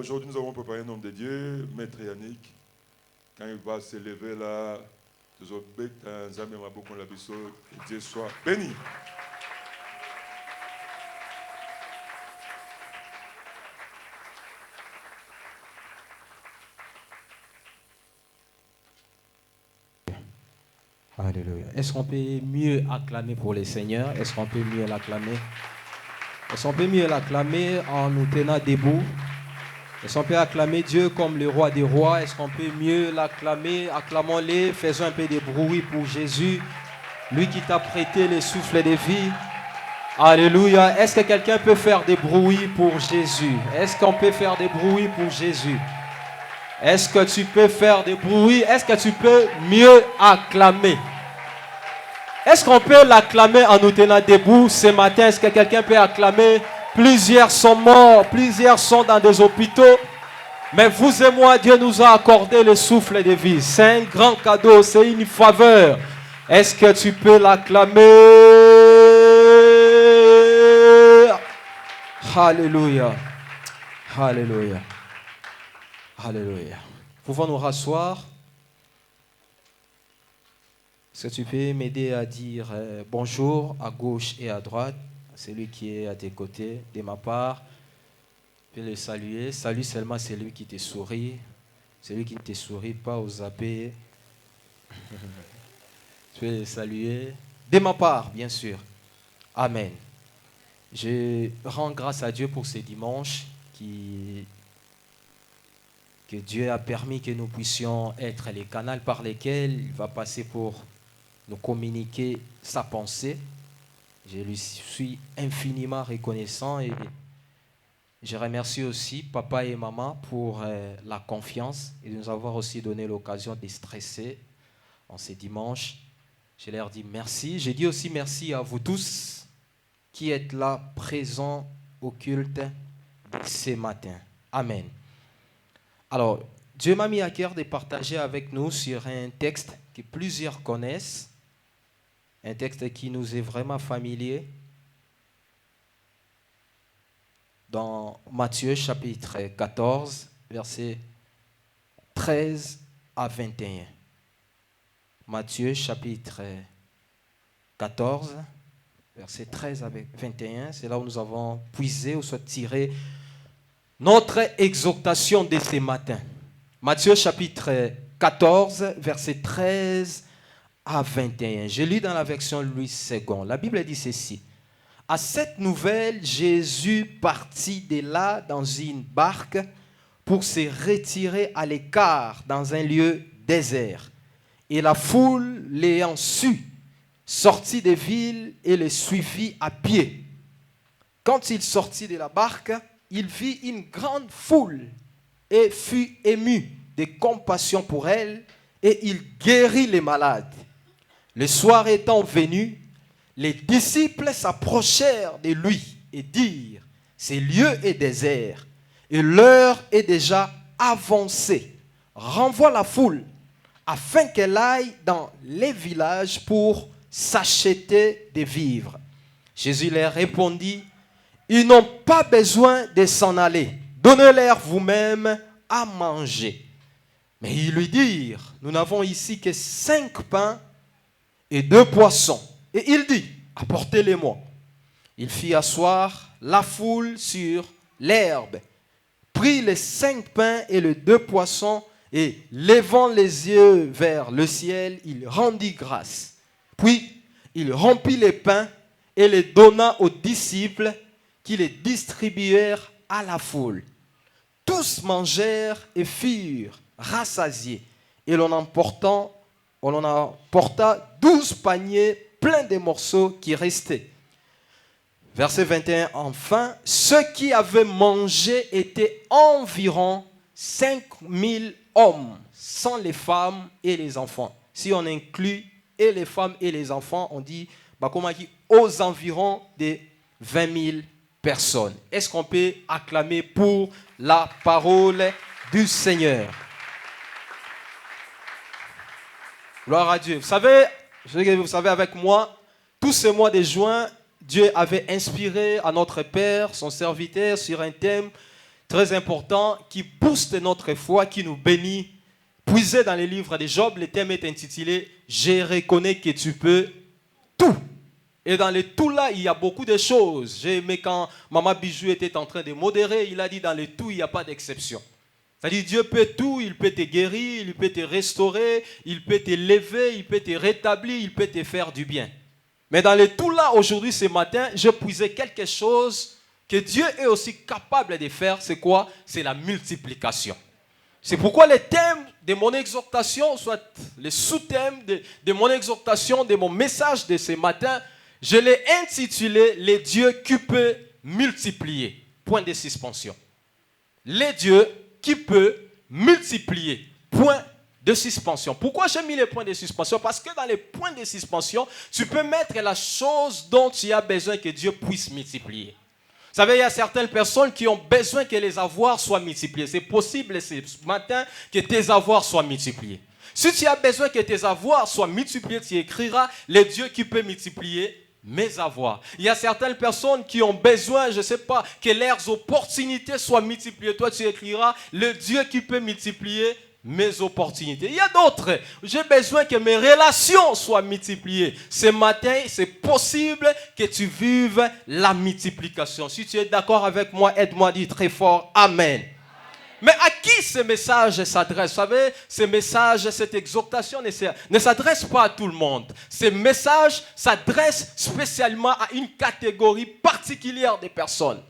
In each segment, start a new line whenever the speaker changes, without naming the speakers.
aujourd'hui, nous avons préparé un homme de Dieu, Maître Yannick. Quand il va se lever là, que Dieu soit béni.
Alléluia. Est-ce qu'on peut mieux acclamer pour le Seigneur? Est-ce qu'on peut mieux l'acclamer? Est-ce qu'on peut mieux l'acclamer en nous tenant debout? Est-ce qu'on peut acclamer Dieu comme le roi des rois? Est-ce qu'on peut mieux l'acclamer? Acclamons-le, faisons un peu de bruit pour Jésus, lui qui t'a prêté le souffle de vie. Alléluia. Est-ce que quelqu'un peut faire des bruits pour Jésus? Est-ce qu'on peut faire des bruits pour Jésus? Est-ce que tu peux faire des bruits? Est-ce que tu peux mieux acclamer? Est-ce qu'on peut l'acclamer en nous tenant debout ce matin? Est-ce que quelqu'un peut acclamer? Plusieurs sont morts, plusieurs sont dans des hôpitaux. Mais vous et moi, Dieu nous a accordé le souffle de vie. C'est un grand cadeau, c'est une faveur. Est-ce que tu peux l'acclamer? Alléluia. Alléluia. Alléluia. Pouvons nous rasseoir? Est-ce que tu peux m'aider à dire bonjour à gauche et à droite, celui qui est à tes côtés, de ma part? Tu peux le saluer. Salut seulement celui qui te sourit. Celui qui ne te sourit pas aux zappés. Tu peux le saluer. De ma part, bien sûr. Amen. Je rends grâce à Dieu pour ce dimanche que Dieu a permis que nous puissions être les canaux par lesquels il va passer pour nous communiquer sa pensée. Je lui suis infiniment reconnaissant et je remercie aussi papa et maman pour la confiance et de nous avoir aussi donné l'occasion de stresser en ce dimanche. Je leur dis merci. Je dis aussi merci à vous tous qui êtes là, présents au culte ce matin. Amen. Alors, Dieu m'a mis à cœur de partager avec nous sur un texte que plusieurs connaissent, un texte qui nous est vraiment familier, dans Matthieu chapitre 14, versets 13 à 21. Matthieu chapitre 14, versets 13 à 21, c'est là où nous avons puisé ou soit tiré notre exhortation de ce matin. Matthieu chapitre 14, verset 13 à 21. Je lis dans la version Louis II. La Bible dit ceci. À cette nouvelle, Jésus partit de là dans une barque pour se retirer à l'écart dans un lieu désert. Et la foule l'ayant su, sortit des villes et le suivit à pied. Quand il sortit de la barque, il vit une grande foule et fut ému de compassion pour elle et il guérit les malades. Le soir étant venu, les disciples s'approchèrent de lui et dirent, ce lieu est désert et l'heure est déjà avancée. Renvoie la foule afin qu'elle aille dans les villages pour s'acheter des vivres. Jésus leur répondit, ils n'ont pas besoin de s'en aller. Donnez-leur vous-même à manger. Mais ils lui dirent, nous n'avons ici que 5 pains et 2 poissons. Et il dit, apportez-les-moi. Il fit asseoir la foule sur l'herbe, prit les 5 pains et les 2 poissons, et levant les yeux vers le ciel, il rendit grâce. Puis il rompit les pains et les donna aux disciples, qui les distribuèrent à la foule. Tous mangèrent et furent rassasiés. Et l'on emporta 12 paniers pleins de morceaux qui restaient. Verset 21, enfin, ceux qui avaient mangé étaient environ 5000 hommes, sans les femmes et les enfants. Si on inclut et les femmes et les enfants, on dit aux environs de 20 000 personnes. Est-ce qu'on peut acclamer pour la parole du Seigneur? Gloire à Dieu. Vous savez avec moi, tout ce mois de juin, Dieu avait inspiré à notre Père, son serviteur, sur un thème très important, qui booste notre foi, qui nous bénit. Puisé dans les livres de Job, le thème est intitulé « Je reconnais que tu peux tout ». Et dans le tout là, il y a beaucoup de choses. J'ai aimé quand Maman Bijou était en train de modérer, il a dit dans le tout, il n'y a pas d'exception. C'est-à-dire Dieu peut tout, il peut te guérir, il peut te restaurer, il peut te lever, il peut te rétablir, il peut te faire du bien. Mais dans le tout là, aujourd'hui, ce matin, je puisais quelque chose que Dieu est aussi capable de faire. C'est quoi? C'est la multiplication. C'est pourquoi le thème de mon exhortation, soit le sous-thème de mon exhortation, de mon message de ce matin, je l'ai intitulé « Les dieux qui peut multiplier ». Point de suspension. Les dieux qui peut multiplier. Point de suspension. Pourquoi j'ai mis les points de suspension? Parce que dans les points de suspension, tu peux mettre la chose dont tu as besoin que Dieu puisse multiplier. Vous savez, il y a certaines personnes qui ont besoin que les avoirs soient multipliés. C'est possible ce matin que tes avoirs soient multipliés. Si tu as besoin que tes avoirs soient multipliés, tu écriras « Les dieux qui peut multiplier mes avoirs ». Il y a certaines personnes qui ont besoin, je ne sais pas, que leurs opportunités soient multipliées. Toi, tu écriras « Le Dieu qui peut multiplier mes opportunités ». Il y a d'autres. J'ai besoin que mes relations soient multipliées. Ce matin, c'est possible que tu vives la multiplication. Si tu es d'accord avec moi, aide-moi à dire très fort « Amen ». Mais à qui ce message s'adresse? Vous savez, ce message, cette exhortation ne s'adresse pas à tout le monde. Ce message s'adresse spécialement à une catégorie particulière de personnes.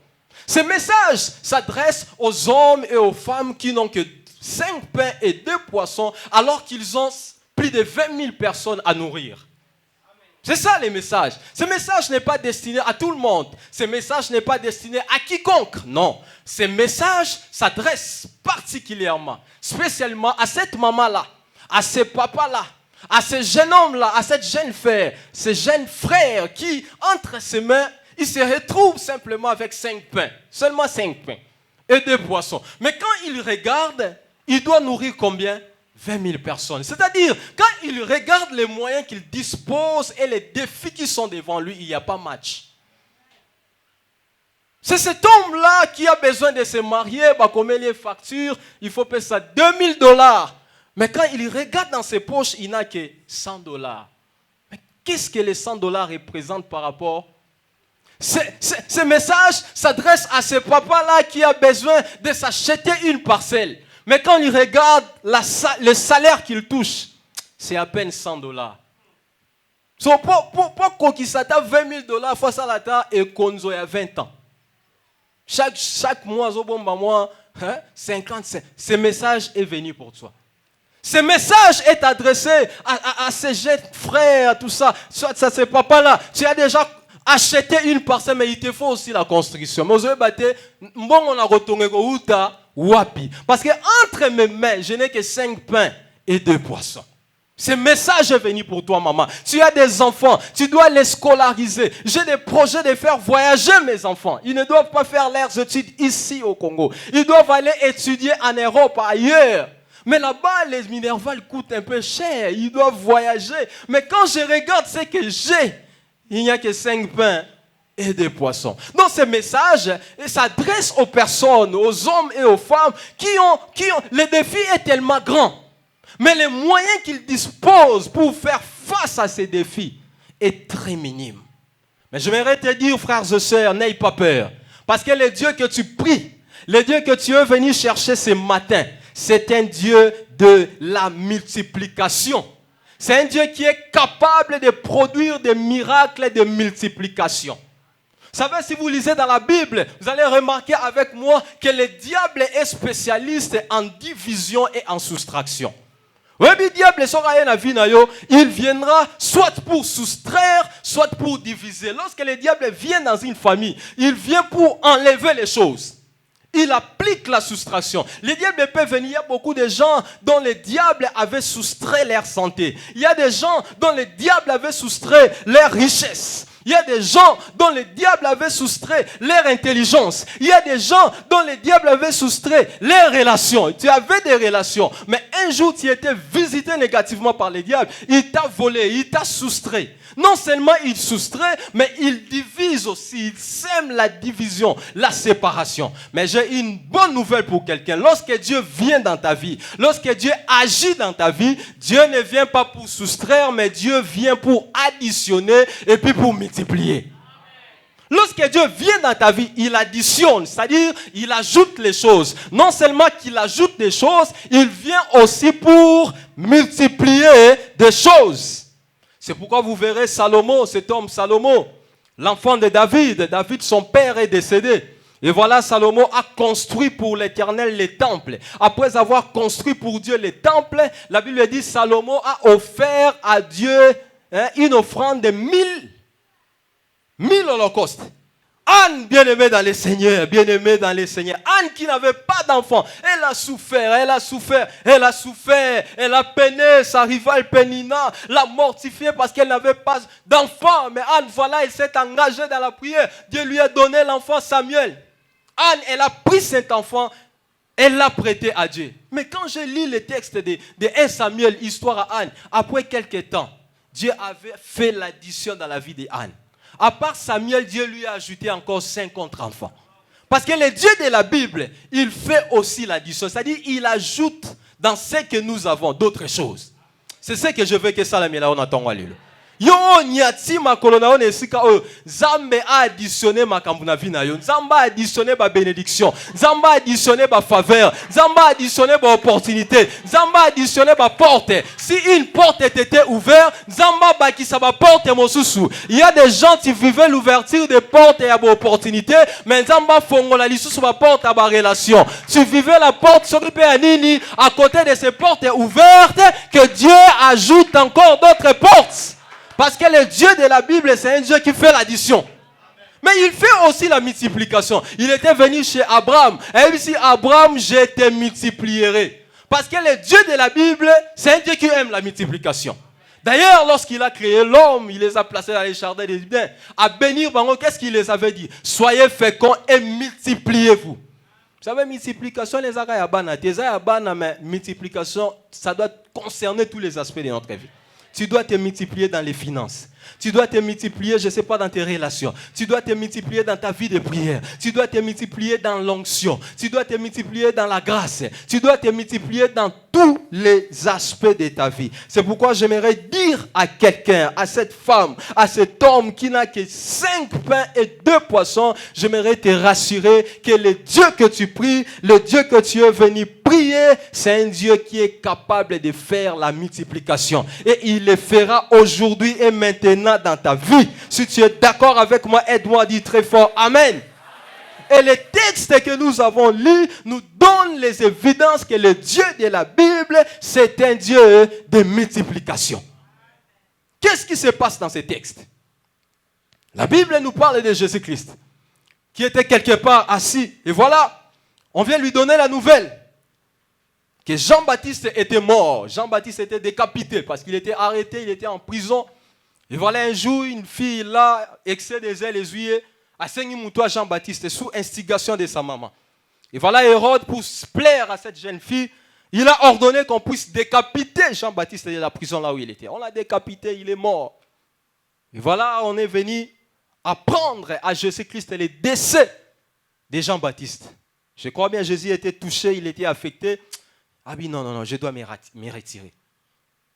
Ce message s'adresse aux hommes et aux femmes qui n'ont que 5 pains et 2 poissons alors qu'ils ont plus de 20 000 personnes à nourrir. C'est ça le message. Ce message n'est pas destiné à tout le monde. Ce message n'est pas destiné à quiconque. Non. Ce message s'adresse particulièrement, spécialement à cette maman-là, à ce papa-là, à ce jeune homme-là, à cette jeune fille, ce jeune frère qui, entre ses mains, il se retrouve simplement avec 5 pains. Seulement 5 pains et 2 poissons. Mais quand il regarde, il doit nourrir combien? 20 000 personnes. C'est-à-dire, quand il regarde les moyens qu'il dispose et les défis qui sont devant lui, il n'y a pas match. C'est cet homme-là qui a besoin de se marier, comme les factures, il faut payer ça $2000. Mais quand il regarde dans ses poches, il n'a que $100. Mais qu'est-ce que les $100 représentent par rapport? Ce message s'adresse à ce papa-là qui a besoin de s'acheter une parcelle. Mais quand il regarde le salaire qu'il touche, c'est à peine $100. So, pour qu'on s'attend $20 fois ça là et qu'on a 20 ans. Chaque mois, 50 cents. Ce message est venu pour toi. Ce message est adressé à ces jeunes frères, tout ça. Soit ça, c'est papa-là. Tu as déjà acheté une parcelle, mais il te faut aussi la construction. Mais vous avez battu, on a retourné au Outa. Wapi. Parce que entre mes mains, je n'ai que 5 pains et 2 poissons. Ce message est venu pour toi, maman. Tu as des enfants, tu dois les scolariser. J'ai des projets de faire voyager mes enfants. Ils ne doivent pas faire leurs études ici au Congo. Ils doivent aller étudier en Europe, ailleurs. Mais là-bas, les minervales coûtent un peu cher. Ils doivent voyager. Mais quand je regarde ce que j'ai, il n'y a que 5 pains et 2 poissons. Donc ce message s'adresse aux personnes, aux hommes et aux femmes qui ont le défi est tellement grand. Mais les moyens qu'ils disposent pour faire face à ces défis est très minime. Mais j'aimerais te dire, frères et sœurs, n'aie pas peur. Parce que le Dieu que tu pries, le Dieu que tu es venu chercher ce matin, c'est un Dieu de la multiplication. C'est un Dieu qui est capable de produire des miracles de multiplication. Vous savez, si vous lisez dans la Bible, vous allez remarquer avec moi que le diable est spécialiste en division et en soustraction. Oui, le diable, il viendra soit pour soustraire, soit pour diviser. Lorsque le diable vient dans une famille, il vient pour enlever les choses. Il applique la soustraction. Le diable peut venir. Il y a beaucoup de gens dont le diable avait soustrait leur santé. Il y a des gens dont le diable avait soustrait leur richesse. Il y a des gens dont le diable avait soustrait leur intelligence. Il y a des gens dont le diable avait soustrait leurs relations. Tu avais des relations, mais un jour tu étais visité négativement par le diable. Il t'a volé, il t'a soustrait. Non seulement il soustrait, mais il divise aussi. Il sème la division, la séparation. Mais j'ai une bonne nouvelle pour quelqu'un. Lorsque Dieu vient dans ta vie, lorsque Dieu agit dans ta vie, Dieu ne vient pas pour soustraire, mais Dieu vient pour additionner et puis pour multiplier. Lorsque Dieu vient dans ta vie, il additionne, c'est-à-dire il ajoute les choses. Non seulement qu'il ajoute des choses, il vient aussi pour multiplier des choses. C'est pourquoi vous verrez Salomon, cet homme Salomon, l'enfant de David. David, son père, est décédé. Et voilà, Salomon a construit pour l'Éternel les temples. Après avoir construit pour Dieu les temples, la Bible dit Salomon a offert à Dieu une offrande de 1000 holocaustes. Anne, bien-aimée dans le Seigneur, bien-aimée dans le Seigneur. Anne qui n'avait pas d'enfant, elle a souffert, elle a peiné sa rivale Pénina, l'a mortifiée parce qu'elle n'avait pas d'enfant. Mais Anne, voilà, elle s'est engagée dans la prière. Dieu lui a donné l'enfant Samuel. Anne, elle a pris cet enfant, elle l'a prêté à Dieu. Mais quand je lis le texte de 1 Samuel, histoire à Anne, après quelques temps, Dieu avait fait l'addition dans la vie d'Anne. À part Samuel, Dieu lui a ajouté encore 50 enfants. Parce que le Dieu de la Bible, il fait aussi l'addition. C'est-à-dire, il ajoute dans ce que nous avons d'autres choses. C'est ce que je veux que ça, on entend. Yo nyati makolo na one sika oyo Nzambe a additionné makambo na vie na yo. Nzambe a additionné ba bénédiction, Nzambe a additionné ba faveur, Nzambe a additionné ba opportunité, Nzambe a additionné ba porte. Si une porte était ouverte, Nzambe ba ki sa ba porte mosusu. Il y a des gens qui vivaient l'ouverture des portes et à ba opportunité, mais Nzambe fongola lisusu ba porte à ba relation. Tu vivais la porte s'occuper à nini à côté de ces portes ouvertes que Dieu ajoute encore d'autres portes. Parce que le Dieu de la Bible, c'est un Dieu qui fait l'addition. Mais il fait aussi la multiplication. Il était venu chez Abraham. Et il dit, Abraham, je te multiplierai. Parce que le Dieu de la Bible, c'est un Dieu qui aime la multiplication. D'ailleurs, lorsqu'il a créé l'homme, il les a placés dans les jardins des biens. À bénir, qu'est-ce qu'il les avait dit? Soyez féconds et multipliez-vous. Vous savez, multiplication, les mais multiplication, ça doit concerner tous les aspects de notre vie. Tu dois te multiplier dans les finances. Tu dois te multiplier, je ne sais pas, dans tes relations. Tu dois te multiplier dans ta vie de prière. Tu dois te multiplier dans l'onction. Tu dois te multiplier dans la grâce. Tu dois te multiplier dans tous les aspects de ta vie. C'est pourquoi j'aimerais dire à quelqu'un, à cette femme, à cet homme qui n'a que 5 pains et 2 poissons, j'aimerais te rassurer que le Dieu que tu pries, le Dieu que tu es venu prier, c'est un Dieu qui est capable de faire la multiplication. Et il le fera aujourd'hui et maintenant dans ta vie. Si tu es d'accord avec moi, aide-moi à dire très fort Amen. Et les textes que nous avons lus nous donnent les évidences que le Dieu de la Bible, c'est un Dieu de multiplication. Qu'est-ce qui se passe dans ces textes? La Bible nous parle de Jésus-Christ, qui était quelque part assis. Et voilà, on vient lui donner la nouvelle que Jean-Baptiste était mort. Jean-Baptiste était décapité parce qu'il était arrêté, il était en prison. Et voilà un jour, une fille là, excès des ailes, les yeux, a saigné Moutoua Jean-Baptiste sous instigation de sa maman. Et voilà Hérode, pour se plaire à cette jeune fille, il a ordonné qu'on puisse décapiter Jean-Baptiste de la prison là où il était. On l'a décapité, il est mort. Et voilà, on est venu apprendre à Jésus-Christ le décès de Jean-Baptiste. Je crois bien Jésus était touché, il était affecté. Ah oui, non, je dois me retirer.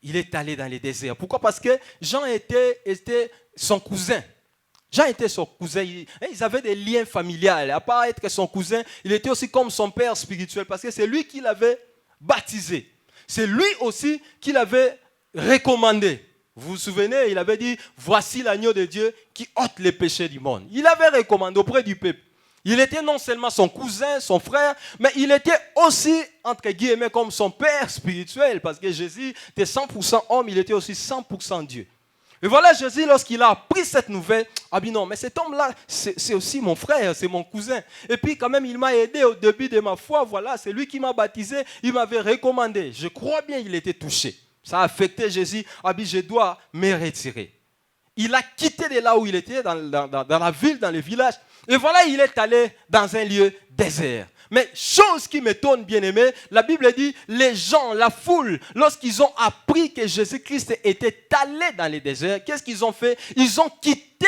Il est allé dans les déserts. Pourquoi? Parce que Jean était son cousin. Jean était son cousin. Ils avaient des liens familiales. À part être son cousin, il était aussi comme son père spirituel. Parce que c'est lui qui l'avait baptisé. C'est lui aussi qui l'avait recommandé. Vous vous souvenez, il avait dit, voici l'agneau de Dieu qui ôte les péchés du monde. Il avait recommandé auprès du peuple. Il était non seulement son cousin, son frère, mais il était aussi, entre guillemets, comme son père spirituel, parce que Jésus était 100% homme, il était aussi 100% Dieu. Et voilà Jésus, lorsqu'il a appris cette nouvelle, ah bien non, mais cet homme-là, c'est aussi mon frère, c'est mon cousin. Et puis quand même, il m'a aidé au début de ma foi, voilà, c'est lui qui m'a baptisé, il m'avait recommandé. Je crois bien qu'il était touché. Ça a affecté Jésus, ah bien je dois me retirer. il a quitté de là où il était, dans la ville, dans le village. Et voilà, il est allé dans un lieu désert. Mais chose qui m'étonne, bien-aimé, la Bible dit, les gens, la foule, lorsqu'ils ont appris que Jésus-Christ était allé dans le désert, qu'est-ce qu'ils ont fait? Ils ont quitté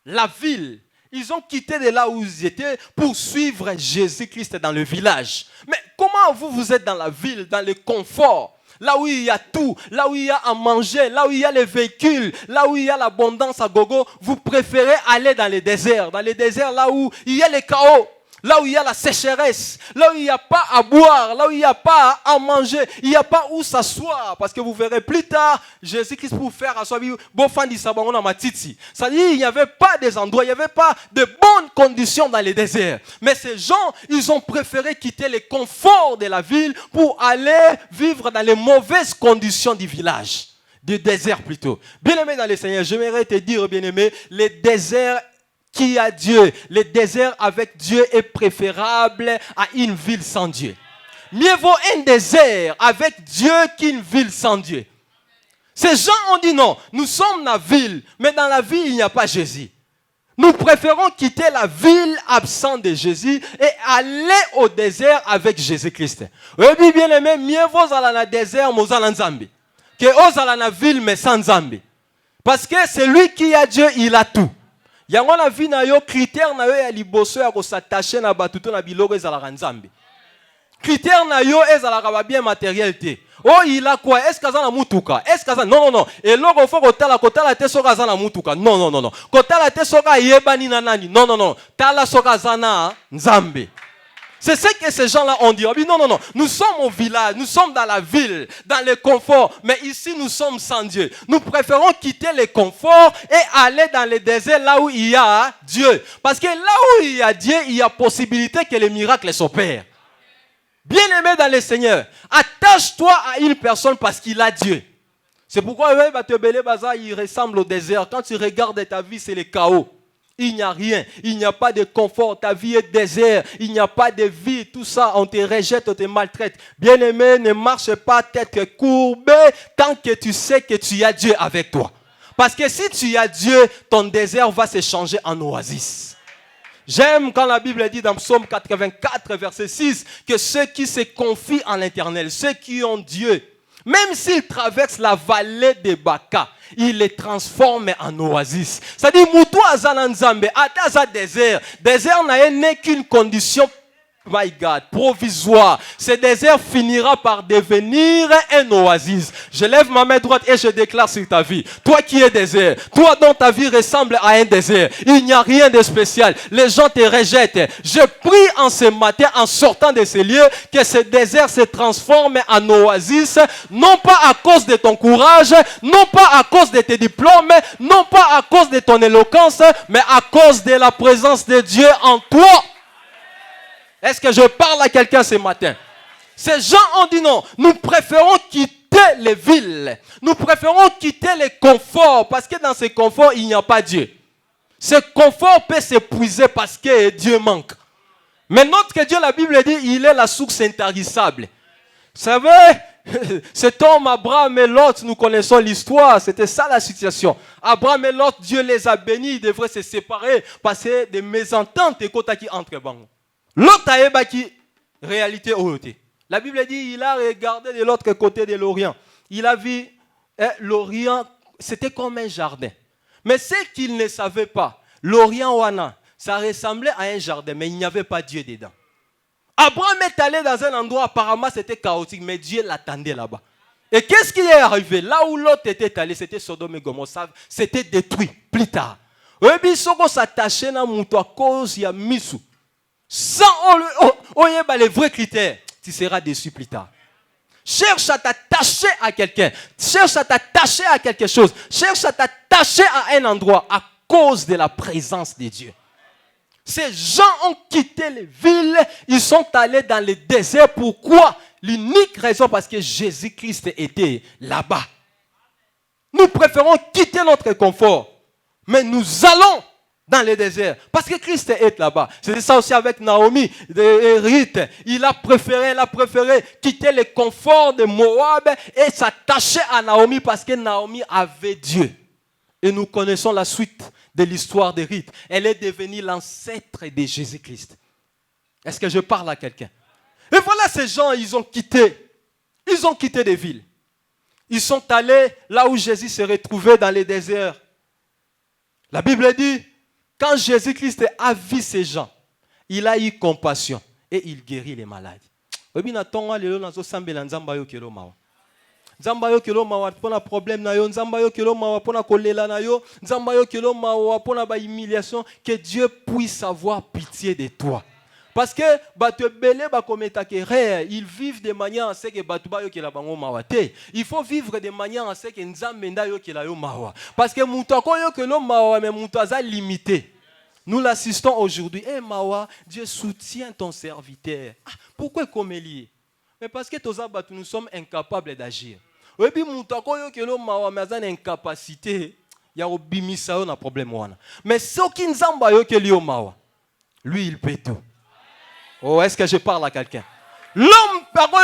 la ville. Ils ont quitté de là où ils étaient pour suivre Jésus-Christ dans le village. Mais comment vous êtes dans la ville, dans le confort? Là où il y a tout, là où il y a à manger, là où il y a les véhicules, là où il y a l'abondance à gogo, vous préférez aller dans les déserts. Dans les déserts, là où il y a les chaos, là où il y a la sécheresse, là où il n'y a pas à boire, là où il n'y a pas à manger, il n'y a pas où s'asseoir. Parce que vous verrez plus tard, Jésus-Christ pour faire asseoir, ça dit, il n'y avait pas des endroits, il n'y avait pas de bonnes conditions dans les déserts. Mais ces gens, ils ont préféré quitter les conforts de la ville pour aller vivre dans les mauvaises conditions du village, du désert plutôt. Bien-aimé dans le Seigneur, j'aimerais te dire, bien-aimé, les déserts qui a Dieu, le désert avec Dieu est préférable à une ville sans Dieu. Mieux vaut un désert avec Dieu qu'une ville sans Dieu. Ces gens ont dit non, nous sommes dans la ville, mais dans la ville il n'y a pas Jésus. Nous préférons quitter la ville absente de Jésus et aller au désert avec Jésus-Christ. Oui, bien aimé, mieux vaut aller dans le désert, mais dans Nzambi, que aller dans la ville, mais sans Nzambi. Parce que celui qui a Dieu, il a tout. Yango na vie na yo critère na yo ya liboso ya ko s'attacher na batuto na biloko ezalaka nzambe. Critère na yo ezalaka ba bien matériel te. Oh il a quoi? Est-ce kaza na mutuka? Est-ce kaza non. Et loko faut kotala te soka za na mutuka. Non. Kotala te soka yebani na nani. Non. Tala soka za na nzambe. C'est ce que ces gens-là ont dit. Non. Nous sommes au village, nous sommes dans la ville, dans le confort. Mais ici, nous sommes sans Dieu. Nous préférons quitter le confort et aller dans le désert là où il y a Dieu. Parce que là où il y a Dieu, il y a possibilité que les miracles s'opèrent. Bien-aimé dans le Seigneur, attache-toi à une personne parce qu'il a Dieu. C'est pourquoi il ressemble au désert. Quand tu regardes ta vie, c'est le chaos. Il n'y a rien, il n'y a pas de confort, ta vie est désert, il n'y a pas de vie, tout ça, on te rejette, on te maltraite. Bien-aimé, ne marche pas tête courbée tant que tu sais que tu as Dieu avec toi. Parce que si tu as Dieu, ton désert va se changer en oasis. J'aime quand la Bible dit dans Psaume 84, verset 6, que ceux qui se confient en l'Éternel, ceux qui ont Dieu, même s'ils traversent la vallée de Baka, il les transforme en oasis. C'est-à-dire, Moutou Azan Nzambe, Ataza désert. Désert n'est qu'une condition, my God, provisoire. Ce désert finira par devenir un oasis. Je lève ma main droite et je déclare sur ta vie. Toi qui es désert, toi dont ta vie ressemble à un désert, il n'y a rien de spécial. Les gens te rejettent. Je prie en ce matin, en sortant de ces lieux, que ce désert se transforme en oasis, non pas à cause de ton courage, non pas à cause de tes diplômes, non pas à cause de ton éloquence, mais à cause de la présence de Dieu en toi. Est-ce que je parle à quelqu'un ce matin? Ces gens ont dit non. Nous préférons quitter les villes. Nous préférons quitter les conforts. Parce que dans ce confort, il n'y a pas Dieu. Ce confort peut s'épuiser parce que Dieu manque. Mais notre Dieu, la Bible dit, il est la source intarissable. Vous savez, cet homme, Abraham et Lot, nous connaissons l'histoire. C'était ça la situation. Abraham et Lot, Dieu les a bénis. Ils devraient se séparer parce que des mésententes et qui entre bango. L'autre a qui réalité orientée. La Bible dit il a regardé de l'autre côté de l'Orient. Il a vu l'Orient, c'était comme un jardin. Mais ce qu'il ne savait pas, l'Orient Wana, ça ressemblait à un jardin, mais il n'y avait pas Dieu dedans. Abraham est allé dans un endroit, apparemment c'était chaotique, mais Dieu l'attendait là-bas. Et qu'est-ce qui est arrivé? Là où l'autre était allé, c'était Sodome et Gomorrhe, c'était détruit plus tard. Et Soko s'attachait à Moutou à cause de Missou. Sans les vrais critères, tu seras déçu plus tard. Cherche à t'attacher à quelqu'un. Cherche à t'attacher à quelque chose. Cherche à t'attacher à un endroit à cause de la présence de Dieu. Ces gens ont quitté les villes. Ils sont allés dans le désert. Pourquoi? L'unique raison, parce que Jésus-Christ était là-bas. Nous préférons quitter notre confort. Mais nous allons dans le désert. Parce que Christ est là-bas. C'est ça aussi avec Naomi et Ruth. Elle a préféré quitter le confort de Moab et s'attacher à Naomi parce que Naomi avait Dieu. Et nous connaissons la suite de l'histoire de Ruth. Elle est devenue l'ancêtre de Jésus-Christ. Est-ce que je parle à quelqu'un? Et voilà, ces gens, ils ont quitté des villes. Ils sont allés là où Jésus se retrouvait dans les déserts. La Bible dit, quand Jésus-Christ a vu ces gens, il a eu compassion et il guérit les malades. Nzamba yo kelo mawa pona problème na yo, nzamba yo kelo mawa pona kolela na yo, nzamba yo kelo mawa pona ba humiliation, que Dieu puisse avoir pitié de toi. Parce que batu belé ba kometa ke ils vivent de manière à ce que batu ba yo kela bango mawa te. Il faut vivre de manière à ce que nzambe nda yo kela yo mawa. Parce que muto ko yo kelo mawa mais muto aza limité. Nous l'assistons aujourd'hui. Eh mawa, Dieu soutient ton serviteur. Ah, pourquoi comme lié? Mais parce que nous sommes incapables d'agir. Et puis, nous avons une incapacité. Il y a un problème. Mais ce qui nous a lui, il peut tout. Oh, est-ce que je parle à quelqu'un? L'homme, comment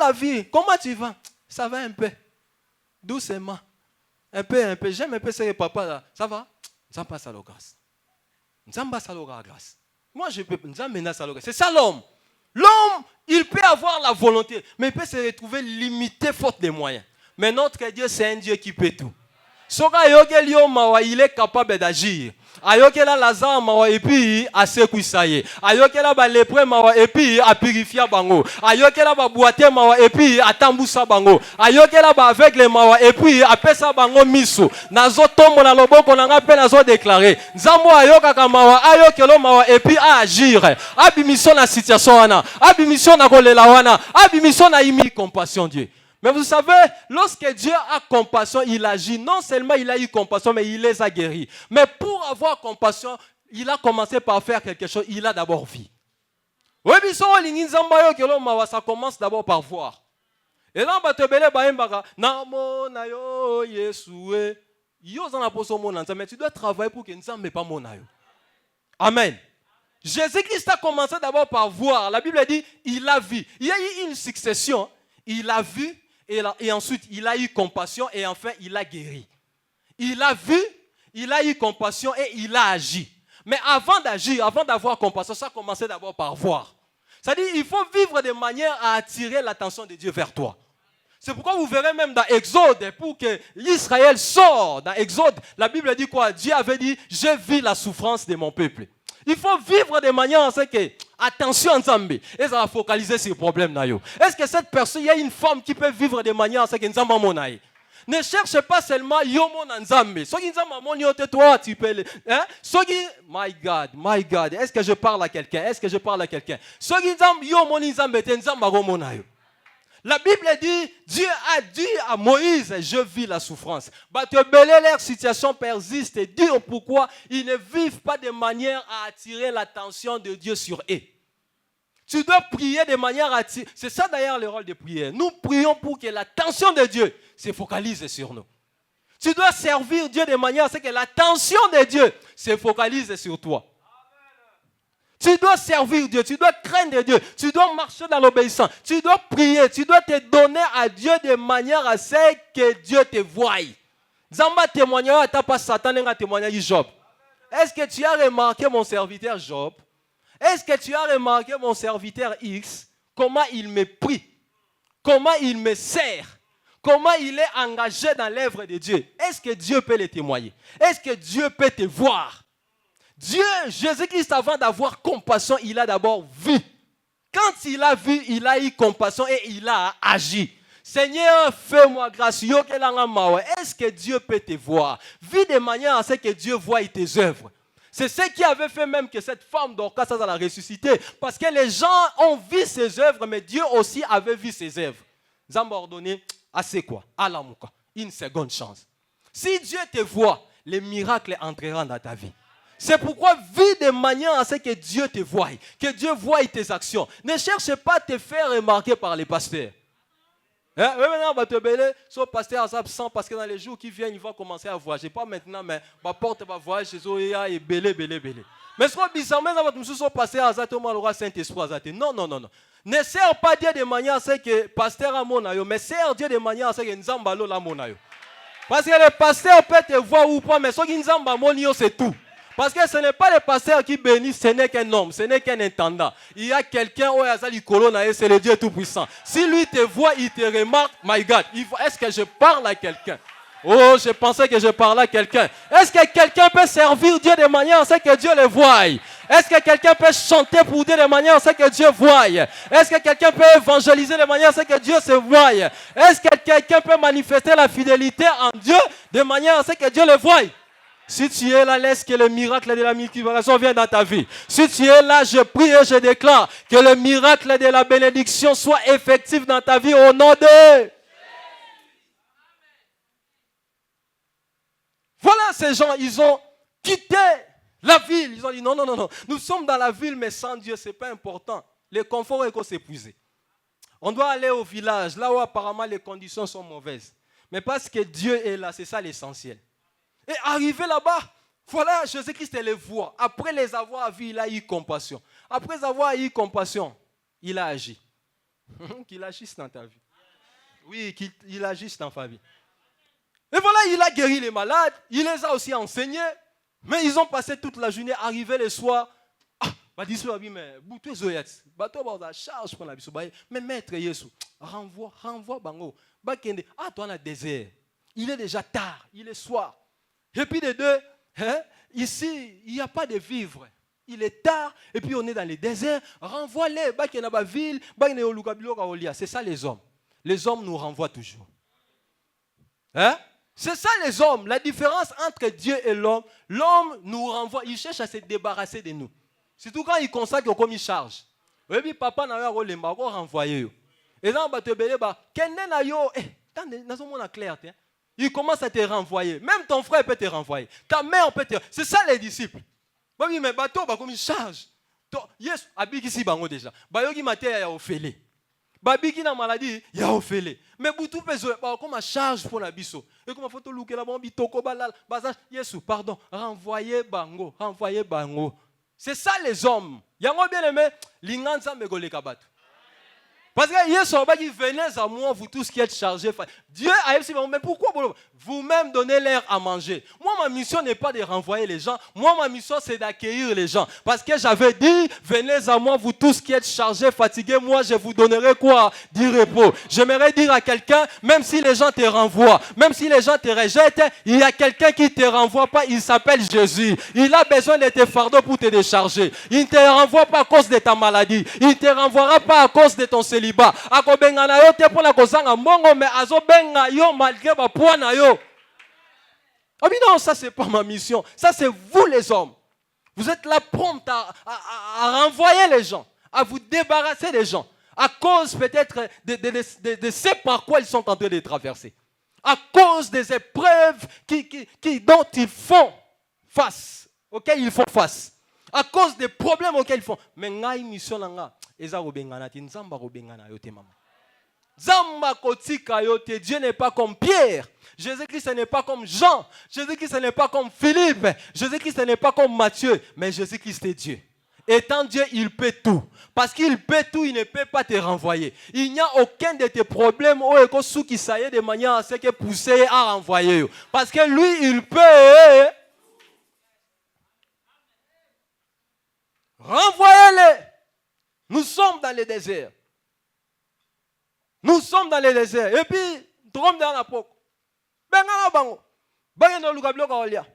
la vie? Comment tu vas? Ça va un peu. Doucement. Un peu. J'aime un peu ce papa là. Ça va? Ça passe à la grâce. Moi, je peux. C'est ça l'homme. L'homme, il peut avoir la volonté, mais il peut se retrouver limité faute de moyens. Mais notre Dieu, c'est un Dieu qui peut tout. Il est capable d'agir. Ayokela Lazare mawa et puis a sekwisaye. Ayokela ba lépreux mawa et puis a purifié bango. Ayokela ba boité mawa et puis a tambusa bango. Ayokela ba aveugle mawa et puis a pesa bango miso. Nazo tombo na loboko na nga pe nazo déclarer. Nzambo ayoka kamawa ayokelo mawa et puis a agir. Abimission na situation wana. Abimission na kolela wana. Abimission na imi compassion Dieu. Mais vous savez, lorsque Dieu a compassion, il agit. Non seulement il a eu compassion, mais il les a guéris. Mais pour avoir compassion, il a commencé par faire quelque chose. Il a d'abord vu. Ça commence d'abord par voir. Et là, mais tu dois travailler pour que nous ne pas mon aïe. Amen. Jésus-Christ a commencé d'abord par voir. La Bible dit, il a vu. Il y a eu une succession. Il a vu. Et ensuite, il a eu compassion et enfin, il a guéri. Il a vu, il a eu compassion et il a agi. Mais avant d'agir, avant d'avoir compassion, ça a commencé d'abord par voir. C'est-à-dire qu'il faut vivre de manière à attirer l'attention de Dieu vers toi. C'est pourquoi vous verrez même dans Exode, pour que l'Israël sorte, dans Exode, la Bible dit quoi? Dieu avait dit, j'ai vu la souffrance de mon peuple. Il faut vivre de manière à ce que, attention Nzambe, et ça va focaliser sur le problème. Est-ce que cette personne, il y a une femme qui peut vivre de manière à ce que Nzambe monaï? Ne cherche pas seulement Yomo Nzambe. Soki Nzambe moniote toi, tu peux. Soki, my God, est-ce que je parle à quelqu'un? Est-ce que je parle à quelqu'un? Soki Nzambe Yomo Nzambe te Nzambe monaï. La Bible dit, Dieu a dit à Moïse, je vis la souffrance. Leur situation persiste et dure. Pourquoi ils ne vivent pas de manière à attirer l'attention de Dieu sur eux. Tu dois prier de manière à attirer. C'est ça d'ailleurs le rôle de prière. Nous prions pour que l'attention de Dieu se focalise sur nous. Tu dois servir Dieu de manière à ce que l'attention de Dieu se focalise sur toi. Tu dois servir Dieu, tu dois craindre Dieu, tu dois marcher dans l'obéissance, tu dois prier, tu dois te donner à Dieu de manière à ce que Dieu te voie. Zamba témoignera, t'as pas Satan n'a témoigné Job. Est-ce que tu as remarqué mon serviteur Job? Est-ce que tu as remarqué mon serviteur X? Comment il me prie? Comment il me sert? Comment il est engagé dans l'œuvre de Dieu? Est-ce que Dieu peut le témoigner? Est-ce que Dieu peut te voir? Dieu, Jésus-Christ, avant d'avoir compassion, il a d'abord vu. Quand il a vu, il a eu compassion et il a agi. Seigneur, fais-moi grâce. Est-ce que Dieu peut te voir? Vis de manière à ce que Dieu voie tes œuvres. C'est ce qui avait fait même que cette femme d'Orcas a ressuscité. Parce que les gens ont vu ses œuvres, mais Dieu aussi avait vu ses œuvres. Nous avons ordonné à c'est quoi? À la mouka. Une seconde chance. Si Dieu te voit, les miracles entreront dans ta vie. C'est pourquoi vis de manière à ce que Dieu te voie, que Dieu voie tes actions. Ne cherche pas à te faire remarquer par les pasteurs. Maintenant, va te béler, son pasteur est absent parce que dans les jours qui viennent, il va commencer à voyager. Pas maintenant, mais ma porte va voyager chez eux et belé. Mais ce qu'on bizarrement, son pasteur a zate au Saint-Esprit. Non. Ne sers pas Dieu de manière à ce que pasteur a monayo, mais sers Dieu de manière à ce que Nzambalo la monayo.
Parce que le pasteur peut te voir ou pas, mais ce qui nous c'est tout. Parce que ce n'est pas le pasteur qui bénit, ce n'est qu'un homme, ce n'est qu'un intendant. Il y a quelqu'un, c'est le Dieu Tout-Puissant. Si lui te voit, il te remarque, my God, est-ce que je parle à quelqu'un? Oh, je pensais que je parlais à quelqu'un. Est-ce que quelqu'un peut servir Dieu de manière à ce que Dieu le voie? Est-ce que quelqu'un peut chanter pour Dieu de manière à ce que Dieu voie? Est-ce que quelqu'un peut évangéliser de manière à ce que Dieu se voie? Est-ce que quelqu'un peut manifester la fidélité en Dieu de manière à ce que Dieu le voie? Si tu es là, laisse que le miracle de la multiplication vienne dans ta vie. Si tu es là, je prie et je déclare que le miracle de la bénédiction soit effectif dans ta vie au nom de... Voilà, ces gens, ils ont quitté la ville. Ils ont dit non, non, non, non. Nous sommes dans la ville, mais sans Dieu, ce n'est pas important. Le confort est qu'on s'épuise. On doit aller au village, là où apparemment les conditions sont mauvaises. Mais parce que Dieu est là, c'est ça l'essentiel. Et arrivé là-bas, voilà, Jésus-Christ les voit. Après les avoir vus, il a eu compassion. Après avoir eu compassion, il a agi. Qu'il agisse dans ta vie. Oui, qu'il agisse dans ta vie. Et voilà, il a guéri les malades, il les a aussi enseignés, mais ils ont passé toute la journée, arrivé le soir. Mais maître Yesu, renvoie Bango. Ah, toi, on a désert. Il est déjà tard, il est soir. Et puis les deux, ici, il n'y a pas de vivre. Il est tard, et puis on est dans le désert. Renvoie-les, c'est ça les hommes. Les hommes nous renvoient toujours. Hein? C'est ça les hommes. La différence entre Dieu et l'homme nous renvoie, il cherche à se débarrasser de nous. Surtout quand il consacre comme il charge. Et puis papa n'a pas renvoyé. Et là, il commence à te renvoyer. Même ton frère peut te renvoyer. Ta mère peut te... C'est ça les disciples. Oui, mais bateau, comme il charge. Yes, abiki bango déjà. Bayogi maté ya ofele. Babiki na maladie, ya ofele. Mais boutou peso, comme un charge pour la biso. Et comme faut louker la bombe, toko balal, bazar, Yesu, pardon, renvoyez bango. C'est ça les hommes. Yango bien aimé, linganza megole kabat. Parce que Yesu a dit, venez à moi, vous tous qui êtes chargés. Dieu a dit, mais pourquoi vous-même donnez-leur à manger? Moi, ma mission n'est pas de renvoyer les gens. Moi, ma mission, c'est d'accueillir les gens. Parce que j'avais dit, venez à moi, vous tous qui êtes chargés, fatigués. Moi, je vous donnerai quoi? Du repos. J'aimerais dire à quelqu'un, même si les gens te renvoient, même si les gens te rejettent, il y a quelqu'un qui ne te renvoie pas. Il s'appelle Jésus. Il a besoin de tes fardeaux pour te décharger. Il ne te renvoie pas à cause de ta maladie. Il ne te renvoiera pas à cause de ton célibat. Akobengana yo te pona kozanga mbongo mais azobenga yo malgré ba poids na yo. Ah mais non, ça c'est pas ma mission. Ça c'est vous les hommes. Vous êtes là prompt à renvoyer les gens, à vous débarrasser des gens à cause peut-être de ce par quoi ils sont en train de traverser. À cause des épreuves dont ils font face, auxquelles ils font face. À cause des problèmes auxquels ils font. Mais ngai mission nanga. Dieu n'est pas comme Pierre. Jésus-Christ n'est pas comme Jean. Jésus-Christ n'est pas comme Philippe. Jésus-Christ n'est pas comme Matthieu. Mais Jésus-Christ est Dieu. Étant Dieu, il peut tout. Parce qu'il peut tout, il ne peut pas te renvoyer. Il n'y a aucun de tes problèmes qui s'aille de manière à ce que pousser à renvoyer. Parce que lui, il peut. Renvoyez-les. Nous sommes dans le désert. Nous sommes dans le désert. Et puis, trompe dans la poque. Benga bango. Benga no luka bloka olia.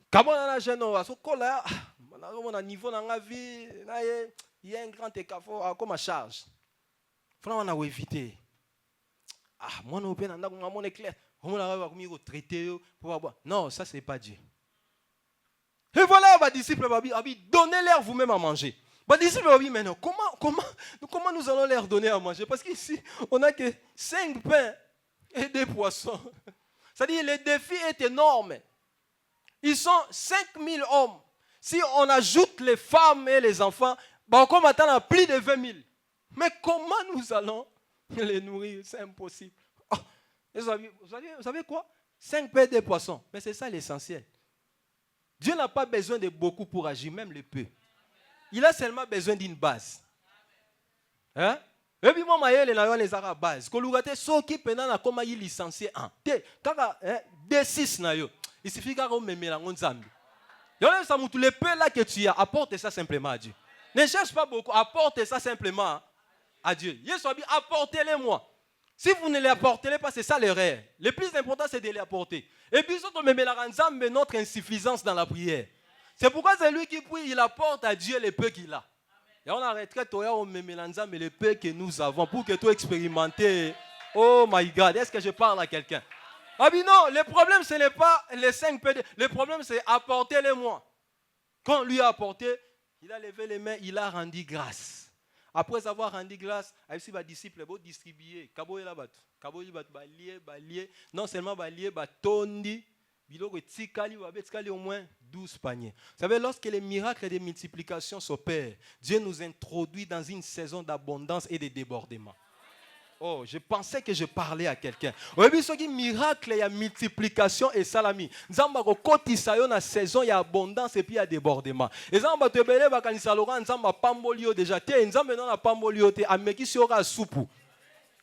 Kabona na geno asokola. Na niveau na nga vie, na il y a un grand écart comme à charge. Faut on a éviter. Ah, moi no pe na ndako nga mona clair. On a va komi ko traiter pour boire. Non, ça c'est pas Dieu. Et voilà, les disciples, donnez-leur vous-même à manger. Les disciples, mais non, comment nous allons leur donner à manger? Parce qu'ici, on n'a que 5 pains et 2 poissons. C'est-à-dire, le défi est énorme. Ils sont 5000 hommes. Si on ajoute les femmes et les enfants, on attend plus de 20 000. Mais comment nous allons les nourrir? C'est impossible. Oh, vous savez quoi? 5 pains et 2 poissons. Mais c'est ça l'essentiel. Dieu n'a pas besoin de beaucoup pour agir, même le peu. Il a seulement besoin d'une base. Hein? Et puis moi, je suis les arabes base. Quand vous avez qui pendant comment il licencié en D6 na yo. Il suffit qu'on me met la ngonzambi. Les peu là que tu as, apporte ça simplement à Dieu. Ne cherche pas beaucoup, apporte ça simplement à Dieu. Apportez-les-moi. Si vous ne les apportez pas, c'est ça l'erreur. Le plus important, c'est de les apporter. Et puis, surtout, me met la nzambe notre insuffisance dans la prière. C'est pourquoi c'est lui qui prie, il apporte à Dieu les peu qu'il a. Et on arrêterait on me met la nzambe les peu que nous avons pour que tu expérimentes. Oh my God, est-ce que je parle à quelqu'un? Ah oui, non, le problème, ce n'est pas les 5 PD. Le problème, c'est apportez-les-moi. Quand lui a apporté, il a levé les mains, il a rendu grâce. Après avoir rendu grâce, il va disciple distribuer. Non seulement balier, tondi, au moins 12 paniers. Vous savez, lorsque les miracles de multiplication s'opèrent, Dieu nous introduit dans une saison d'abondance et de débordement. Oh, je pensais que je parlais à quelqu'un. Oui, mais ce qui miracle, il y a multiplication et salami. Nzamba ko kotisa yo na saison, il y a abondance et puis il y a débordement. Et nzamba te belé ba kanisa Laurent, nzamba pambolio déjà. Te nzamba non na pambolio te ameki sura soupu.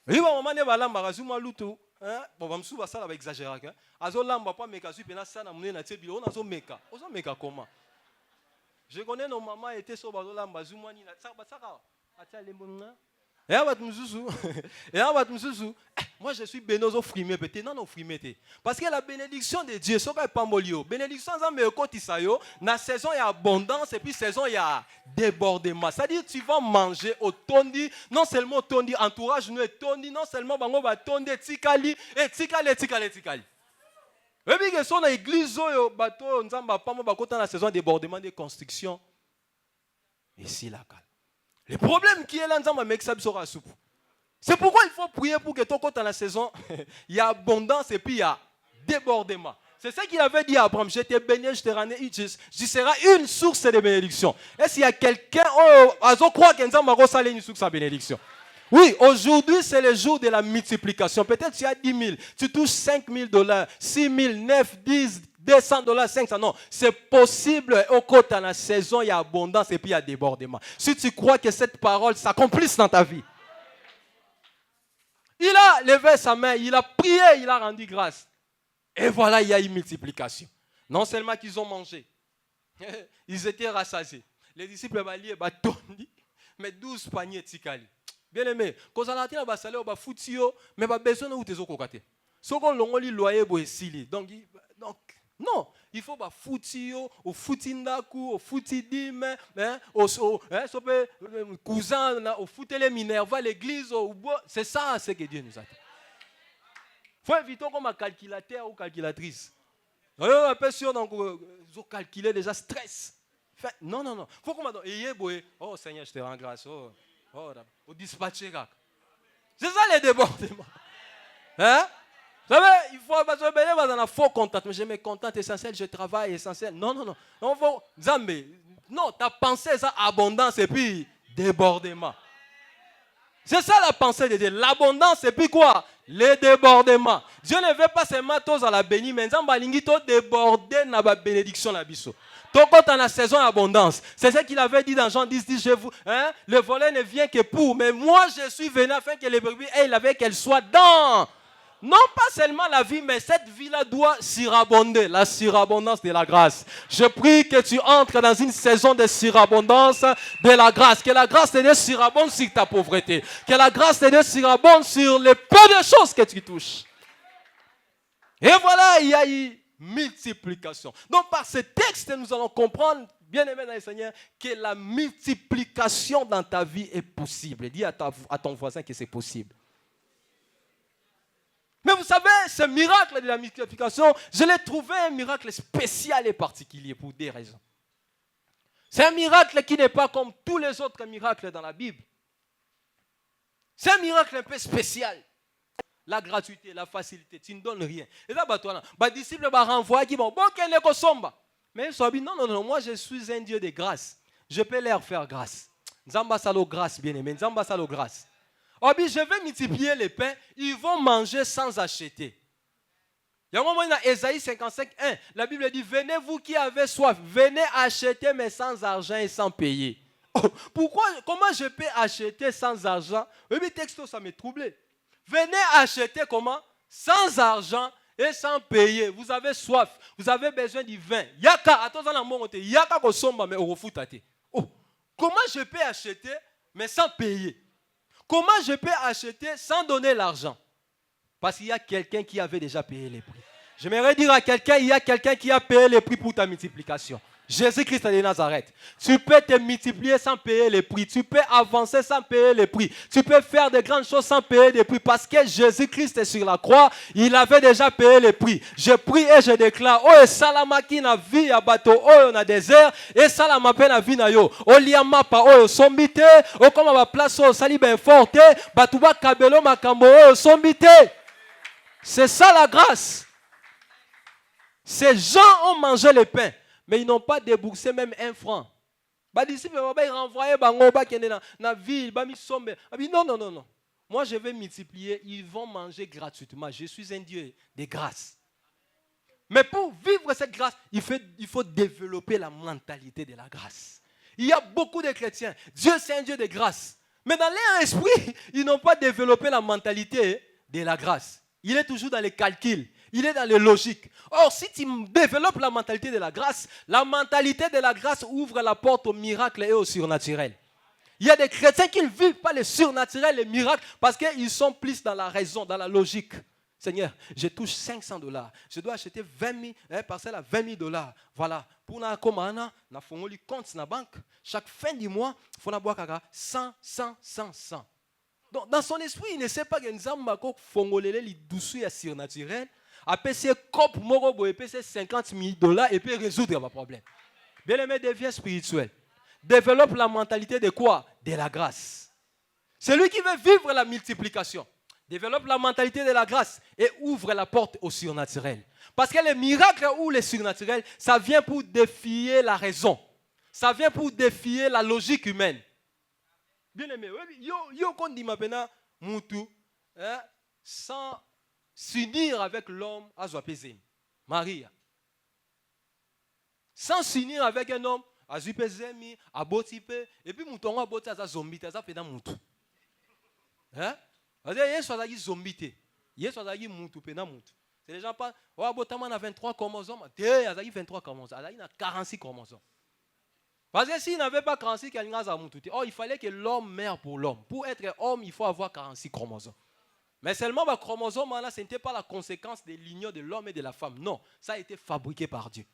Oui, ba maman ne balamba razuma lutu. Bon, va msouba ça va exagérer. Azo lamba pas meka soupe na sana mune na te bilo na zo meka. Ozo meka comment? Je connais nos mamans étaient sur bazo lamba zumani na tsaka tsaka. Atia lembonga. Et moi je suis bénozo frimé peut-être non frimé parce que la bénédiction de Dieu c'est pas molio bénédiction ça me kotisa yo na saison il y a abondance et puis saison il y a débordement, c'est-à-dire tu vas manger au tondi, non seulement tondi entourage nous tondi, non seulement bango ba tondi tikali et tikali et puis que son église yo bato nzamba pa mo bakota na saison débordement de construction ici là. Le problème qui est là, c'est pourquoi il faut prier pour que ton côté dans la saison, il y a abondance et puis il y a débordement. C'est ce qu'il avait dit à Abraham. Je t'ai béni, je t'ai rendu, je serai une source de bénédiction. Est-ce qu'il y a quelqu'un qui croit que nous avons une source de bénédiction? Oui, aujourd'hui c'est le jour de la multiplication. Peut-être tu as 10 000, tu touches 5 000 $, 6 000, 9, 10, $200, 500. Non, c'est possible. Au côté de la saison, il y a abondance et puis il y a débordement. Si tu crois que cette parole s'accomplisse dans ta vie. Il a levé sa main, il a prié, il a rendu grâce. Et voilà, il y a une multiplication. Non seulement qu'ils ont mangé, ils étaient rassasiés. Les disciples baliés, mais 12 paniers tikali. Bien aimé, quand on a dit que salaire ba foutio, mais ba besoin de tes okokate. Ce qu'on l'ongoli loyer bo esili. Donc non, il faut ba foutio, au foutindaku, au foutidime, au cousin, au foutele Minerva, l'église, c'est ça ce que Dieu nous a dit. Il faut éviter comme un calculateur ou calculatrice. Un peu sûr donc vous calculez déjà stress. Non. Il faut qu'on oh Seigneur, je te rends grâce. Au dispatcher. C'est ça les débordements. Hein? Vous savez, il faut pas se bénir dans un faux contact. Mais je me contente essentiel, je travaille essentiel. Non. On faut Zambé. Non, ta pensée ça abondance et puis débordement. C'est ça la pensée de Dieu. L'abondance et puis quoi? Les débordements. Dieu ne veut pas seulement tous à la bénir, mais Zamba lingi to déborder na ba bénédiction la biso. Quand on a saison d'abondance, c'est ce qu'il avait dit dans Jean 10, le volet ne vient que pour, mais moi je suis venu afin que les brebis aient la vie, qu'elles soient dans. Non pas seulement la vie, mais cette vie-là doit surabonder, la surabondance de la grâce. Je prie que tu entres dans une saison de surabondance de la grâce. Que la grâce de Dieu surabonde sur ta pauvreté. Que la grâce de Dieu surabonde sur les peu de choses que tu touches. Et voilà, il y a eu multiplication. Donc par ce texte, nous allons comprendre, bien aimé dans le Seigneur, que la multiplication dans ta vie est possible. Dis à ton voisin que c'est possible. Mais vous savez, ce miracle de la multiplication, je l'ai trouvé un miracle spécial et particulier pour des raisons. C'est un miracle qui n'est pas comme tous les autres miracles dans la Bible. C'est un miracle un peu spécial. La gratuité, la facilité, tu ne donnes rien. Et là, les disciples vont renvoyer qui vont, bon, quel est somba. Mais ils sont dit, non, moi je suis un Dieu de grâce. Je peux leur faire grâce. Nzamba salo grâce, bien aimé. Nzamba salo grâce. Je vais multiplier les pains, ils vont manger sans acheter. Il y a un moment dans Ésaïe 55, 1, la Bible dit, venez vous qui avez soif, venez acheter mais sans argent et sans payer. Oh, Comment je peux acheter sans argent? Oui, mais texto, ça me troublait. Venez acheter comment? Sans argent et sans payer. Vous avez soif, vous avez besoin du vin. Yaka, attends, yaka kosomba mais orofutate. Oh, comment je peux acheter mais sans payer? Comment je peux acheter sans donner l'argent? Parce qu'il y a quelqu'un qui avait déjà payé les prix. J'aimerais dire à quelqu'un, il y a quelqu'un qui a payé les prix pour ta multiplication. Jésus-Christ de Nazareth. Tu peux te multiplier sans payer les prix. Tu peux avancer sans payer les prix. Tu peux faire de grandes choses sans payer les prix. Parce que Jésus-Christ est sur la croix. Il avait déjà payé les prix. Je prie et je déclare. Oh, salamaki na vie à bateau. Oh, na désert. Et salamape na vie na yo. Oh, liama pa oh, sombite. Oh, comme on va placer au sali ben forte. Batuba kabelo makambo oh, sombite. C'est ça la grâce. Ces gens ont mangé le pain. Mais ils n'ont pas déboursé même 1 franc. Les disciples vont renvoyer dans la ville. Non. Moi, je vais multiplier. Ils vont manger gratuitement. Je suis un Dieu de grâce. Mais pour vivre cette grâce, il faut développer la mentalité de la grâce. Il y a beaucoup de chrétiens. Dieu, c'est un Dieu de grâce. Mais dans leur esprit, ils n'ont pas développé la mentalité de la grâce. Il est toujours dans les calculs. Il est dans les logiques. Or, si tu développes la mentalité de la grâce ouvre la porte au miracle et au surnaturel. Il y a des chrétiens qui ne vivent pas le surnaturel, les miracles, parce qu'ils sont plus dans la raison, dans la logique. Seigneur, je touche $500. Je dois acheter 20 000 parcelles à $20 000. Voilà. Pour na komana, na fongoli compte na banque. Chaque fin du mois, il faut boire 100. Donc, dans son esprit, il ne sait pas que nous avons fongolé les douces surnaturel. Après, c'est cop morobo et c'est $50 000 et puis résoudre le problème. Bien-aimé, devient spirituel. Développe la mentalité de quoi? De la grâce. Celui qui veut vivre la multiplication, développe la mentalité de la grâce et ouvre la porte au surnaturel. Parce que les miracles ou les surnaturels, ça vient pour défier la raison. Ça vient pour défier la logique humaine. Bien-aimé, yo qu'on dit maintenant, Moutou, sans s'unir avec l'homme à Zouapézé, Maria. Sans s'unir avec un homme à Zouapézé, à Botipe, et puis Mouton à Botipe, à Zombie, à Zapédan Moutou. Hein? Parce que il y a zombie, il y a Moutou, Pena Moutou. C'est les gens pas, oh, Botaman a 23 chromosomes, il y a 23 chromosomes, il y a 46 chromosomes. Parce que s'il n'avait pas 46, il fallait que l'homme meure pour l'homme. Pour être homme, il faut avoir 46 chromosomes. Mais seulement le chromosome, là, ce n'était pas la conséquence de l'union de l'homme et de la femme. Non, ça a été fabriqué par Dieu.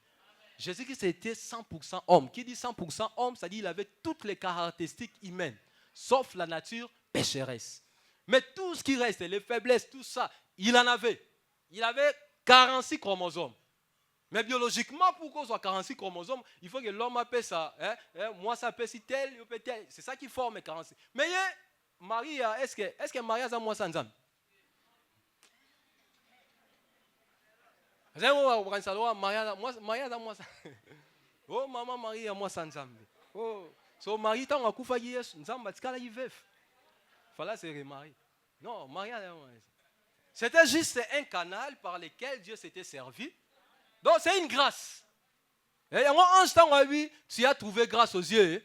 Jésus-Christ était 100% homme. Qui dit 100% homme, ça dit qu'il avait toutes les caractéristiques humaines, sauf la nature pécheresse. Mais tout ce qui reste, les faiblesses, tout ça, il en avait. Il avait 46 chromosomes. Mais biologiquement, pour qu'on soit 46 chromosomes, il faut que l'homme appelle ça. Moi, ça appelle si tel, tel. C'est ça qui forme 46. Mais Marie, est-ce que Marie a moi sans âme? Oh, maman Marie a moi sans âme. Oh, so Marie, tant qu'on a couffé, nous avons dit qu'il veut. Fallait se remarier. Non, Marie a moi. C'était juste un canal par lequel Dieu s'était servi. Donc c'est une grâce. Et en ange temps tu as trouvé grâce aux yeux.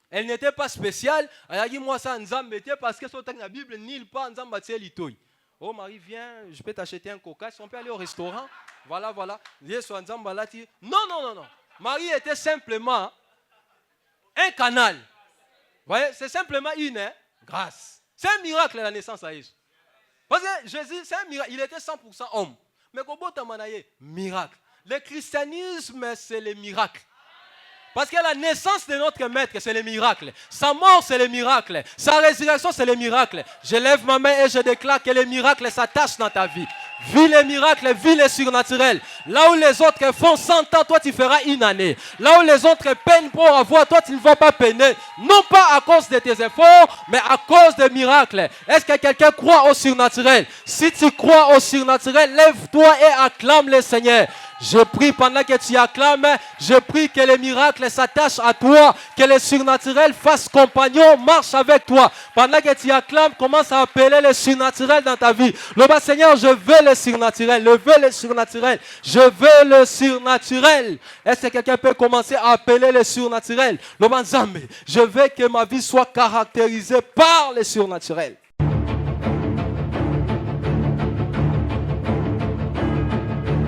Elle n'était pas spéciale. Elle a dit moi ça Nzambe parce que sur la Bible nul pas Nzambe tient litoy. Oh Marie viens, je peux t'acheter un coca, si on peut aller au restaurant. Voilà. Non. Marie était simplement un canal. Vous voyez, c'est simplement une grâce. C'est un miracle la naissance à Jésus. Parce que Jésus, c'est un miracle. Il était 100% homme. Mais comment t'as miracle? Le christianisme, c'est le miracle. Parce que la naissance de notre maître, c'est le miracle. Sa mort, c'est le miracle. Sa résurrection, c'est le miracle. Je lève ma main et je déclare que les miracles s'attachent dans ta vie. Vis les miracles, vis les surnaturels. Là où les autres font 100 ans, toi tu feras une année. Là où les autres peinent pour avoir, toi tu ne vas pas peiner. Non pas à cause de tes efforts, mais à cause des miracles. Est-ce que quelqu'un croit au surnaturel? Si tu crois au surnaturel, lève-toi et acclame le Seigneur. Je prie pendant que tu acclames, je prie que les miracles s'attachent à toi, que les surnaturels fassent compagnon, marche avec toi. Pendant que tu acclames, commence à appeler les surnaturels dans ta vie. Le bas Seigneur, je veux le surnaturel. Levez le surnaturel. Je veux le surnaturel. Est-ce que quelqu'un peut commencer à appeler le surnaturel? Je veux que ma vie soit caractérisée par le surnaturel.